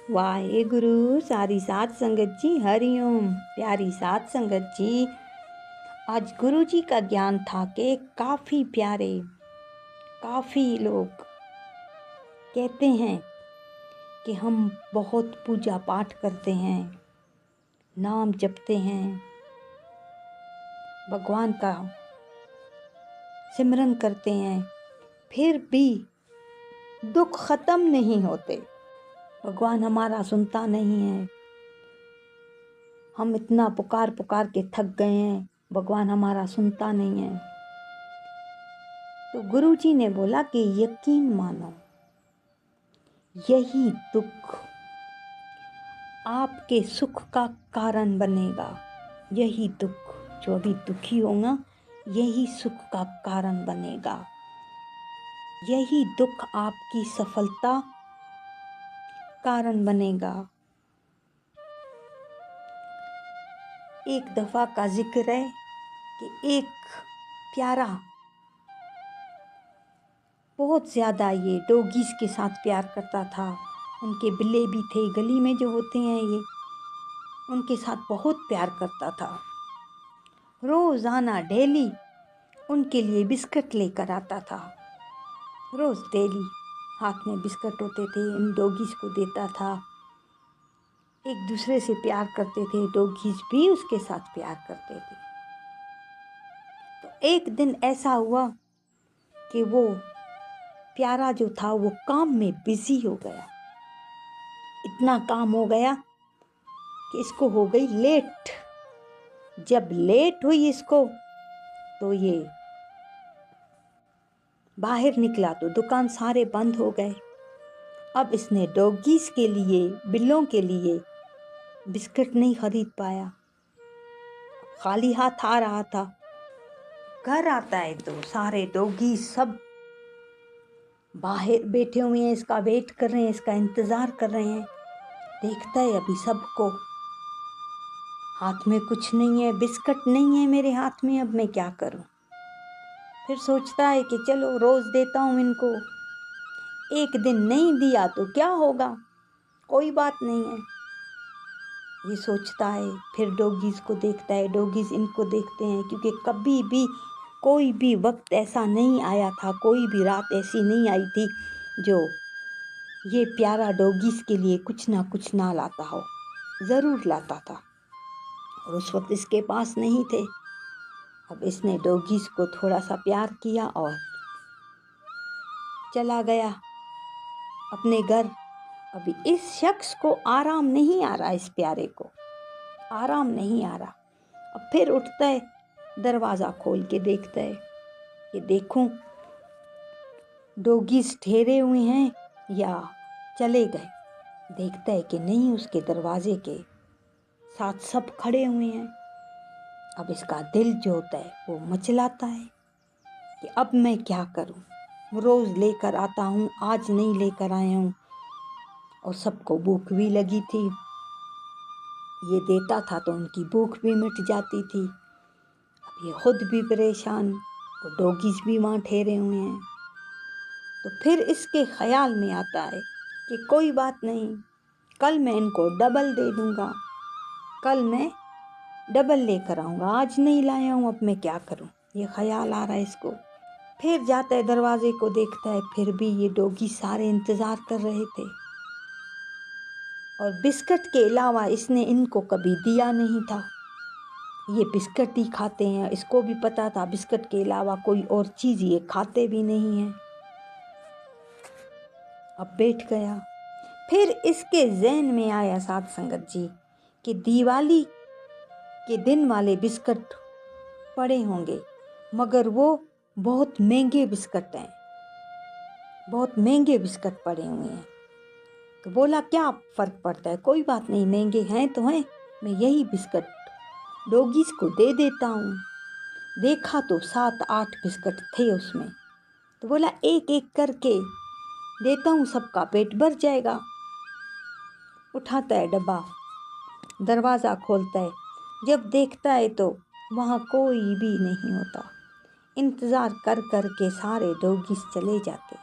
वाहेगुरु सारी साध संगत जी, हरिओम। प्यारी साध संगत जी, आज गुरु जी का ज्ञान था कि काफ़ी प्यारे, काफ़ी लोग कहते हैं कि हम बहुत पूजा पाठ करते हैं, नाम जपते हैं, भगवान का सिमरन करते हैं, फिर भी दुख ख़त्म नहीं होते। भगवान हमारा सुनता नहीं है। हम इतना पुकार पुकार के थक गए हैं, भगवान हमारा सुनता नहीं है। तो गुरु जी ने बोला कि यकीन मानो, यही दुख आपके सुख का कारण बनेगा। यही दुख, जो अभी दुखी होगा, यही सुख का कारण बनेगा। यही दुख आपकी सफलता कारण बनेगा। एक दफ़ा का जिक्र है कि एक प्यारा बहुत ज़्यादा ये डॉगीज़ के साथ प्यार करता था। उनके बिल्ले भी थे, गली में जो होते हैं ये, उनके साथ बहुत प्यार करता था। रोज़ाना डेली उनके लिए बिस्किट लेकर आता था। रोज़ डेली हाथ में बिस्किट होते थे, इन डॉगीज़ को देता था। एक दूसरे से प्यार करते थे, डॉगीज़ भी उसके साथ प्यार करते थे। तो एक दिन ऐसा हुआ कि वो प्यारा जो था वो काम में बिजी हो गया। इतना काम हो गया कि इसको हो गई लेट। जब लेट हुई इसको, तो ये बाहर निकला तो दुकान सारे बंद हो गए। अब इसने डॉगीज़ के लिए, बिल्लों के लिए बिस्किट नहीं खरीद पाया। खाली हाथ आ रहा था। घर आता है तो सारे डॉगीज़ सब बाहर बैठे हुए हैं, इसका वेट कर रहे हैं, इसका इंतज़ार कर रहे हैं। देखता है अभी सबको, हाथ में कुछ नहीं है, बिस्किट नहीं है मेरे हाथ में, अब मैं क्या करूं। फिर सोचता है कि चलो रोज़ देता हूं इनको, एक दिन नहीं दिया तो क्या होगा, कोई बात नहीं है, ये सोचता है। फिर डॉगीज़ को देखता है, डॉगीज़ इनको देखते हैं, क्योंकि कभी भी कोई भी वक्त ऐसा नहीं आया था, कोई भी रात ऐसी नहीं आई थी जो ये प्यारा डॉगीज़ के लिए कुछ ना लाता हो। ज़रूर लाता था, और उस वक्त इसके पास नहीं थे। अब इसने डॉगीज़ को थोड़ा सा प्यार किया और चला गया अपने घर। अभी इस शख्स को आराम नहीं आ रहा, इस प्यारे को आराम नहीं आ रहा। अब फिर उठता है, दरवाज़ा खोल के देखता है, ये देखूं डॉगीज़ ठहरे हुए हैं या चले गए। देखता है कि नहीं, उसके दरवाजे के साथ सब खड़े हुए हैं। अब इसका दिल जो होता है वो मचलाता है कि अब मैं क्या करूं। रोज़ लेकर आता हूं, आज नहीं लेकर आया हूं, और सबको भूख भी लगी थी। ये देता था तो उनकी भूख भी मिट जाती थी। अब ये खुद भी परेशान, और डॉगीज़ भी वहाँ ठहरे हुए हैं। तो फिर इसके ख्याल में आता है कि कोई बात नहीं, कल मैं इनको डबल दे दूँगा, कल मैं डबल लेकर आऊँगा, आज नहीं लाया हूँ, अब मैं क्या करूँ। ये ख्याल आ रहा है इसको। फिर जाता है, दरवाजे को देखता है, फिर भी ये डॉगी सारे इंतज़ार कर रहे थे, और बिस्किट के अलावा इसने इनको कभी दिया नहीं था। ये बिस्किट ही खाते हैं, इसको भी पता था बिस्किट के अलावा कोई और चीज़ ये खाते भी नहीं हैं। अब बैठ गया। फिर इसके ज़हन में आया साध संगत जी कि दिवाली के दिन वाले बिस्किट पड़े होंगे, मगर वो बहुत महंगे बिस्किट हैं, बहुत महंगे बिस्किट पड़े हुए हैं। तो बोला क्या फ़र्क पड़ता है, कोई बात नहीं, महंगे हैं तो हैं, मैं यही बिस्किट डॉगीज़ को दे देता हूँ। देखा तो 7-8 बिस्किट थे उसमें। तो बोला एक एक करके देता हूँ, सबका पेट भर जाएगा। उठाता है डब्बा, दरवाज़ा खोलता है, जब देखता है तो वहाँ कोई भी नहीं होता। इंतज़ार कर कर के सारे डॉगीज़ चले जाते,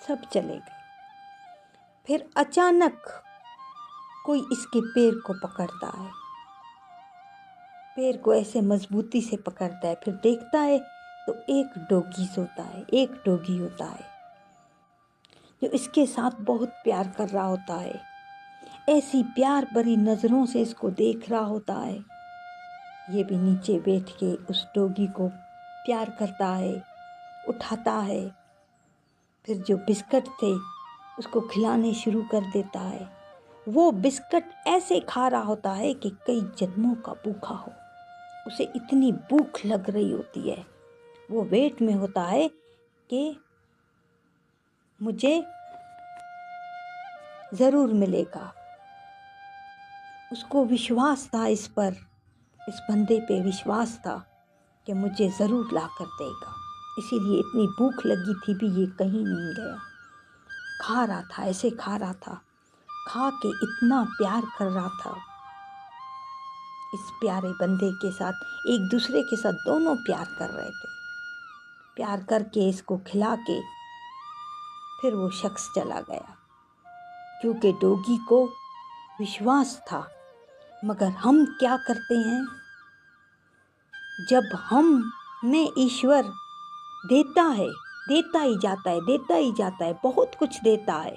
सब चले गए। फिर अचानक कोई इसके पैर को पकड़ता है, पैर को ऐसे मजबूती से पकड़ता है, फिर देखता है तो एक डॉगी सोता है, एक डॉगी होता है जो इसके साथ बहुत प्यार कर रहा होता है, ऐसी प्यार भरी नज़रों से इसको देख रहा होता है। ये भी नीचे बैठ के उस डॉगी को प्यार करता है, उठाता है, फिर जो बिस्किट थे उसको खिलाने शुरू कर देता है। वो बिस्किट ऐसे खा रहा होता है कि कई जन्मों का भूखा हो, उसे इतनी भूख लग रही होती है। वो वेट में होता है कि मुझे ज़रूर मिलेगा। उसको विश्वास था इस पर, इस बंदे पे विश्वास था कि मुझे ज़रूर ला कर देगा, इसीलिए इतनी भूख लगी थी भी ये कहीं नहीं गया। खा रहा था, ऐसे खा रहा था, खा के इतना प्यार कर रहा था इस प्यारे बंदे के साथ। एक दूसरे के साथ दोनों प्यार कर रहे थे। प्यार करके इसको खिला के फिर वो शख्स चला गया, क्योंकि डॉगी को विश्वास था। मगर हम क्या करते हैं, जब हमें ईश्वर देता है, देता ही जाता है, देता ही जाता है, बहुत कुछ देता है,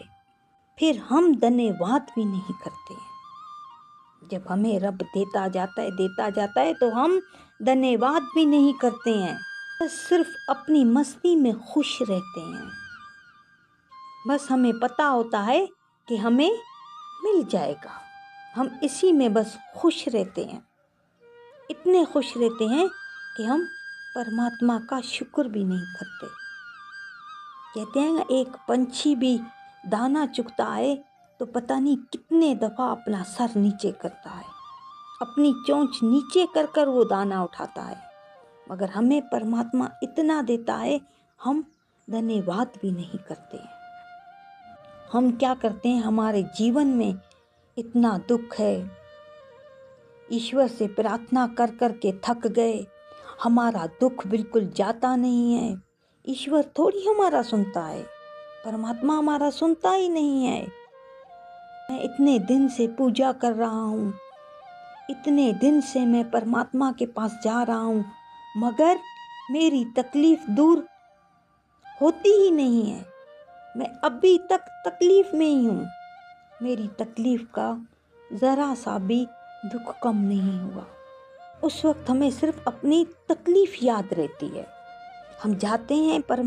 फिर हम धन्यवाद भी नहीं करते हैं। जब हमें रब देता जाता है तो हम धन्यवाद भी नहीं करते हैं, बस सिर्फ अपनी मस्ती में खुश रहते हैं। बस हमें पता होता है कि हमें मिल जाएगा, हम इसी में बस खुश रहते हैं। इतने खुश रहते हैं कि हम परमात्मा का शुक्र भी नहीं करते। कहते हैं ना, एक पंछी भी दाना चुगता है तो पता नहीं कितने दफ़ा अपना सर नीचे करता है, अपनी चोंच नीचे कर कर वो दाना उठाता है। मगर हमें परमात्मा इतना देता है, हम धन्यवाद भी नहीं करते हैं। हम क्या करते हैं, हमारे जीवन में इतना दुख है, ईश्वर से प्रार्थना कर कर के थक गए, हमारा दुख बिल्कुल जाता नहीं है। ईश्वर थोड़ी हमारा सुनता है, परमात्मा हमारा सुनता ही नहीं है। मैं इतने दिन से पूजा कर रहा हूँ, इतने दिन से मैं परमात्मा के पास जा रहा हूँ, मगर मेरी तकलीफ़ दूर होती ही नहीं है। मैं अभी तक तकलीफ़ में ही हूँ, मेरी तकलीफ़ का ज़रा सा भी दुख कम नहीं हुआ। उस वक्त हमें सिर्फ अपनी तकलीफ़ याद रहती है। हम जाते हैं पर